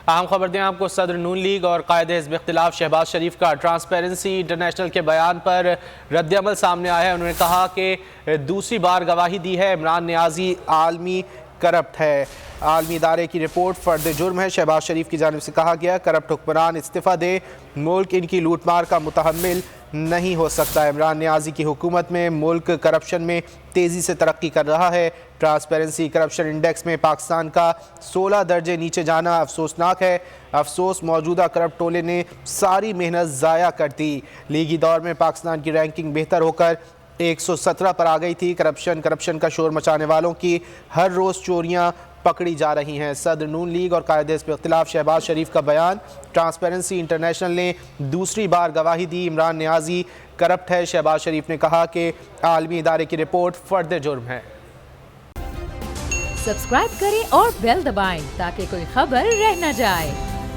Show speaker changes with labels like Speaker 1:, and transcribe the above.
Speaker 1: अहम खबर दें आपको, सदर नून लीग और कायद हिज़्ब इख्तिलाफ शहबाज शरीफ का ट्रांसपेरेंसी इंटरनेशनल के बयान पर रद्दअमल सामने आया है। उन्होंने कहा कि दूसरी बार गवाही दी है इमरान नियाज़ी आलमी करप्ट है। आलमी इदारे की रिपोर्ट फर्द जुर्म है। शहबाज शरीफ की जानिब से कहा गया करप्ट हुक्मरान इस्तीफ़ा दे, मुल्क इनकी लूटमार का मुतहम्मिल नहीं हो सकता। इमरान नियाज़ी की हुकूमत में मुल्क करप्शन में तेज़ी से तरक्की कर रहा है। ट्रांसपेरेंसी करप्शन इंडेक्स में पाकिस्तान का 16 दर्जे नीचे जाना अफसोसनाक है। अफसोस, मौजूदा करप्ट टोले ने सारी मेहनत ज़ाया कर दी। लीगी दौर में पाकिस्तान की रैंकिंग बेहतर होकर 117 पर आ गई थी। करप्शन का शोर मचाने वालों की हर रोज़ चोरियां पकड़ी जा रही हैं। सदर नून लीग और कायद हिज़्ब इख्तिलाफ शहबाज शरीफ का बयान। ट्रांसपेरेंसी इंटरनेशनल ने दूसरी बार गवाही दी, इमरान नियाज़ी करप्ट है। शहबाज शरीफ ने कहा कि आलमी इदारे की रिपोर्ट फर्द जुर्म है।
Speaker 2: सब्सक्राइब करें और बेल दबाएं ताकि कोई खबर रह न जाए।